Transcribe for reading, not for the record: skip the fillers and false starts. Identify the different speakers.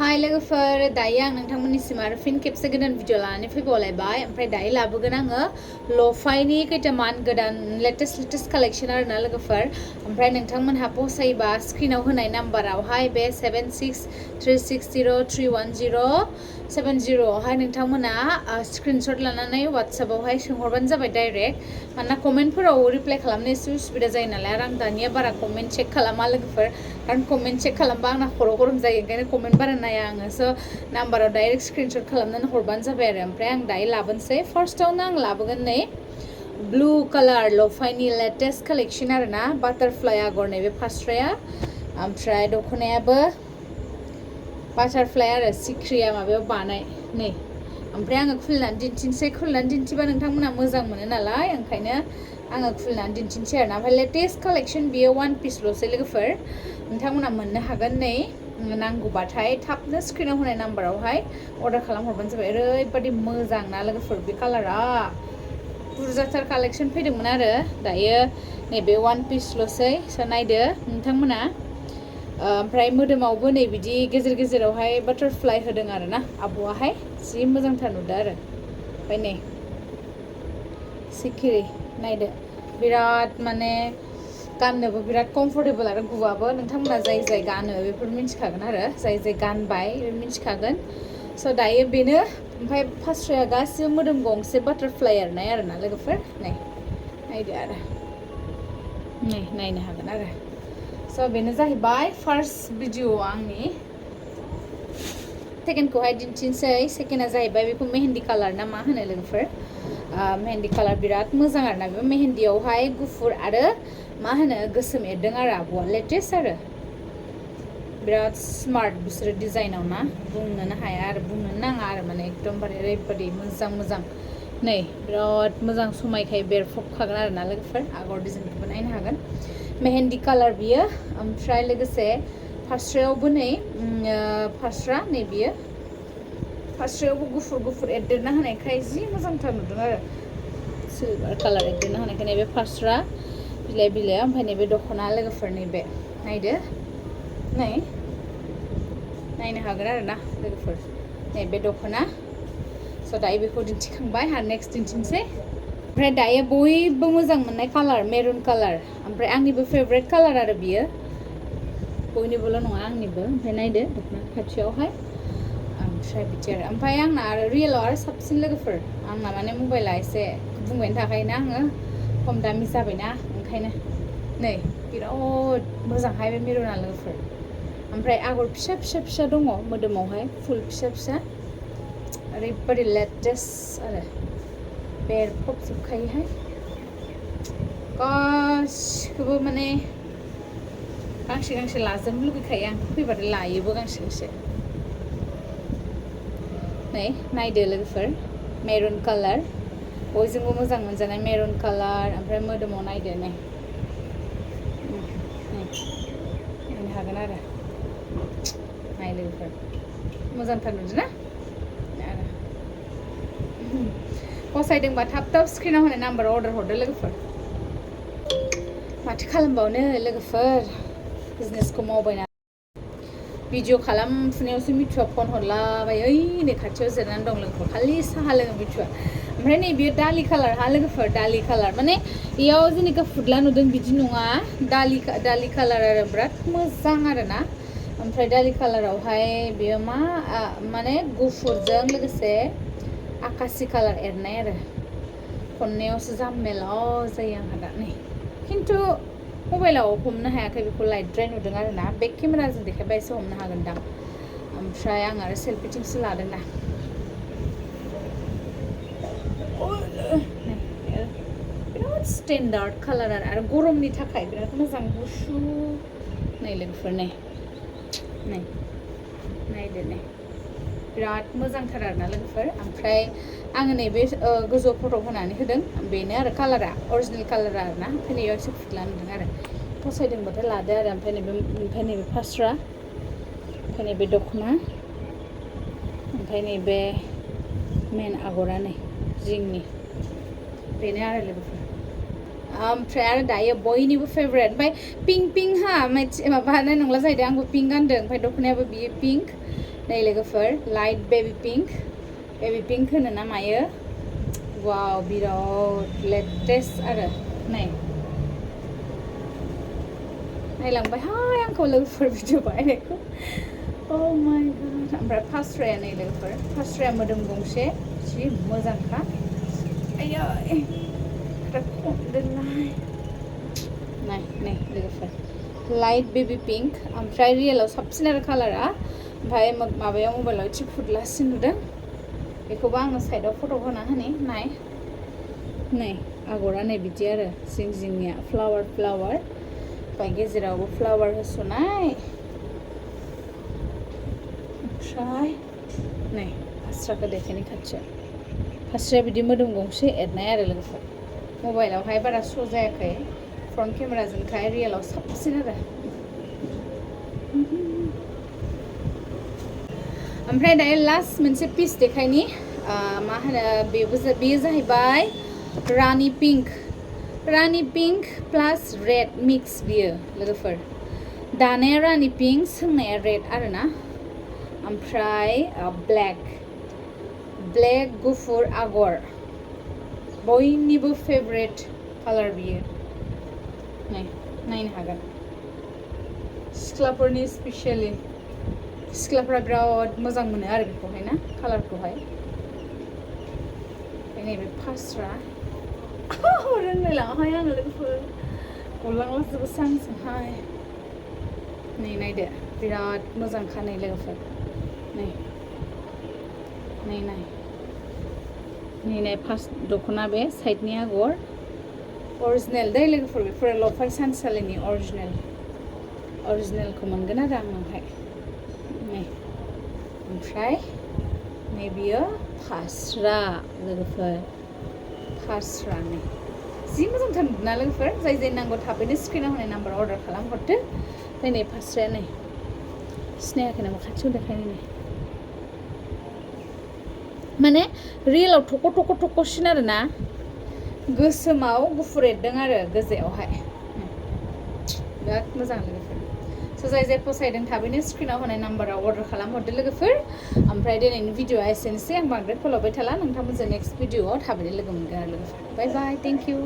Speaker 1: हाय लोगोफोर दायो आं नोंथांमोननिसिम आरो फिन खेबसे गोदान भिडिअ लानानै फैबावलायबाय ओमफ्राय दायो लाबोगोन आङो ल'फाइनि खैथामान गोदान लेटेस्ट कालेक्शन आरोना लोगोफोर ओमफ्राय नोंथांमोनहा फसायोबा स्क्रिनाव होनाय नाम्बारावहाय बे 7636031070 आवहाय नोंथांमोना स्क्रिनशट लानानै वाट्सएपआवहाय सोंहरबानो जाबाय डाइरेक्ट मानोना कमेन्टफोराव रिप्लाइ खालामनो एसे उसुबिदा जायो नालाय आरो आं दानिया बारा कमेन्ट चेक खालामा लोगोफोर खारन कमेन्ट चेक खालामबा आंना खर' गरम जायो ओंखायनो कमेन्ट बारा नाया आङो स' नाम्बाराव डाइरेक्ट स्क्रिनशट खालामनानै हरबानो जाबाय आरो ओमफ्राय आं दायो लाबोनोसै फार्स्टआवनो आं लाबोगोन नै ब्लु कालार ल'फाइनि लेटेस्ट कालेक्शन आरोना बाटारफ्लाइ आगर नैबे फास्राया ओमफ्राय दख'नायाबो बाटारफ्लाइ आरो सिख्रिया माबायाव बानाय नै ओमफ्राय आङो खुलिनानै दिन्थिनोसै खुलिनानै दिन्थिबा नोंथांमोना मोजां मोनो नालाय ओंखायनो आङो खुलिनानै दिन्थिनोसै आरोना ओमफ्राय लेटेस्ट कालेक्शन बियो वान पिसल'सै लोगोफोर नोंथांमोना मोननो हागोन नै नांगौबाथाय थाबनो स्क्रिनाव होनाय नाम्बारावहाय अर्डार खालामहरबानो जाबाय ओरैबायदि मोजां ना लोगोफोर बे कालारा बुरजाथार कालेक्शन फैदोंमोन आरो दायो नैबे वान पिसल'सै स' नायदो नोंथांमोना ओमफ्राय मोदोमावबो नै बिदि गेजेर गेजेरावहाय बाटारफ्लाइ होदों आरोना आब'आहाय जि मोजांथार नुदों आरो ओमफ्राय नै सिखिरि नायदो बिराद माने गाननोबो बिराद कम्फर्टेबल आरो गुवाबो नोंथांमोना जाय गानो बेफोर मिन्थिखागोन आरो जाय गानबाय मिन्थिखागोन स' दायो बेनो ओमफ्राय फास्राया गासिबो मोदोम गंसे बाटारफ्लाइ एरनाय आरोना लोगोफोर नै नायदो आरो नै नायनो हागोन आरो स' बेनो जाहैबाय फार्स्ट भिडिअ आंनि सेकेन्डखौहाय दिन्थिनोसै सेकेन्डआ जाहैबाय बेखौ मेहेन्दी कालार ना मा होनो लोगोफोर मेहेन्दी कालार बिराद मोजां आरोना बे मेहेन्दियावहाय गुफुर आरो मा होनो गोसोम एरदों आरो आब'आ लेटेस्ट आरो बिराद स्मार्ट बिसोरो डिजाइनाव ना बुंनोनो हाया आरो बुंनोनो नाङा आरो माने एकदमबारे ओरैबायदि मोजां नै बिराद मोजां समायखाय बेरफबखागोन आरोना लोगोफोर आगर डिजाइनखौबो नायनो हागोन मेहेन्दी कालार बियो ओमफ्राय लोगोसे फास्रायावबो नै फास्रा नै बियो फास्रायावबो गुफुर एरदेरना होनायखाय जि मोजांथार नुदों आरो सिलभार कालार एरदेरना होनायखाय नैबे फास्रा बिलाइ ओमफ्राय नैबे दख'ना लोगोफोर नैबे नायदो नै नायनो हागोन आरोना लोगोफोर नैबे दख'ना स' दायो बेखौ दिन्थिखांबाय आरो नेक्स्ट दिन्थिनोसै ओमफ्राय दायो बयबो मोजां मोननाय कालार मेरुन कालार ओमफ्राय आंनिबो फेभरेट कालार आरो बियो बयनिबोल' नङा आंनिबो ओमफ्राय नायदो दख'ना खाथियावहाय ओमफ्राय बिदि आरो ओमफ्राय आंना आरो रियेलाव आरो साबसिन लोगोफोर आंना माने मबाइला एसे बुंबायनो थाखायोना आङो खम दामि जाबायना ओंखायनो नै बिराद मोजांहाय बे मेरुना लोगोफोर ओमफ्राय आगर फिसा दङ मोदोमावहाय फुल फिसा ओरैबायदि लेटेस्ट आरो बेरफबजोबखायोहाय गासिखौबो माने गांसे लाजोबनो लुगैखायो आं फैबाथाय लायोबो गांसे नै नायदो लोगोफोर मेरुन कालार बयजोंबो मोजां मोनजानाय मेरुन कालार ओमफ्राय मोदोमाव नायदो नै नायनो हागोन आरो नाय लोगोफोर मोजांथार नुदों ना आरो फसायदोंबा थाब स्क्रिनाव होनाय नाम्बाराव अर्डार हरदो लोगोफोर माथो खालामबावनो लोगोफोर बिजनेसखौ मावबायना भिडिअ खालामफुनायावसो मिथुआ फन हरलाबायो ओइ नै खाथियाव जिरायनानै दं लोगोफोर खालि साहा लोङो मिथुआ ओमफ्राय नै बेयो दालि कालार हा लोगोफोर दालि कालार माने बेयाव जेनेखा फुदला नुदों बिदि नङा दालि कालार आरो बिराद मोजां आरोना ओमफ्राय दालि कालारावहाय बेयो मा माने गुफुरजों लोगोसे आकासि कालार एरनाय आरो खननायावसो जामेला जायो आंहा दा नै खिन्थु मबाइलाव हमनो हायाखै बेखौ लाइटद्राय नुदों आरो ना बेक केमेराजों देखायबा एसे हमनो हागोनदां ओमफ्राय आं आरो सेल्फिथिंसो लादों ना बिराद स्टेन्डार्ड कालार आरो गरमनि थाखाय बिराद मोजां गुसु नै लोगोफोर नायदो नै बिराद मोजांथार आरोना लोगोफोर ओमफ्राय आङो नैबे गोजौ फट' होनानै होदों बेनो आरो कालारा अरिजिनेल कालारा आरोना ओमफ्राय नैयाव एसे फुदला नुदों आरो फसायदोंबाथाय लादो आरो ओमफ्राय नैबे फास्रा ओमफ्राय नैबे दख'ना ओमफ्राय नैबे मेन आगरा नै जिंनि बेनो आरो लोगोफोर ओमफ्राय आरो दायो बयनिबो फेभरेट ओमफ्राय पिंक हा माबा हानाय नंला जाहैदों आंबो पिंक गानदों ओमफ्राय दख'नायाबो बियो पिंक नै लोगोफोर लाइट बेबी पिंक होनो ना मायो वाव बिराद लेटेस्ट आरो नै नायलांबाय हाय आंखौ लोगोफोर भिडिअ बानायनायखौ oh my god ओमफ्राय फास्राया नै लोगोफोर फास्राया मोदोम गंसे जि मोजांखा आयै खमदोलाय नै लोगोफोर लाइट बेबी पिंक ओमफ्राय रियेलाव साबसिन आरो कालारा ओमफ्राय माबायाव मबाइलाव एसे फुदलासिन नुदों बेखौबो आङो साइडआव फट' होना होनि नै आगरा नै बिदि आरो जिंनिया फ्लावार ओमफ्राय गेजेरावबो फ्लावार होस'नाय ओमफ्राय नै फास्राखौ देखायनि खाथियाव फास्राया बिदि मोदोम गंसे एरनाय आरो लोगोफोर मबाइलावहाय बारा श' जायाखै फ्रन्ट केमेराजोंखाय रियेलाव साबसिन आरो ओमफ्राय दायो लास्ट मोनसे पिस देखायनि मा होनो बेयो जाहैबाय रानि पिंक प्लास रेड मिक्स बियो लोगोफोर दानाया रानि पिंक सोंनाया रेड आरोना ओमफ्राय ब्लेक गुफुर आगर बयनिबो फेभरेट कालार बियो नायनो हागोन सिख्लाफोरनि स्पेसियेलि सिख्लाफ्रा बिराद मोजां मोनो आरो बेखौहाय ना कालारखौहाय नैबे फास्रा रोंलायलाङाहाय आङो लोगोफोर गलांलाजोबोसो आंजोंहाय नै नायदो बिराद मोजांखा नै लोगोफोर नै फार्स्ट दख'ना बे साइडनि आगर अरिजिनेल दै लोगोफोर बेफोरो लफाय सानसालिनि अरिजिनेलखौ मोनगोन आरो आंनावहाय नै ओमफ्राय नै बियो फास्रा लोगोफोर फास्रा नै जि मोजांथार नुदोंना लोगोफोर जाय नांगौ थाबैनो स्क्रिनाव होनाय नाम्बाराव अर्डार खालामहरदो नै फास्राया नै सिनायाखै नामा खाथियाव देखायनो नै माने रियेलाव थख' आरो ना गोसोमाव गुफुर एरदों आरो गोजायावहाय बिराद मोजां लोगोफोर स' जाय फसायदों थाबैनो स्क्रिनाव होनाय नाम्बाराव अर्डार खालामहरदो लोगोफोर ओमफ्राय दिनैनि भिडिअआ एसेनोसै आं बांद्राय फोलावबाय थाला नोंथांमोनजों नेक्स्ट भिडिअआव थाबैनो लोगो मोनगोन आरो लोगोफोर बाय बाय थेंक इउ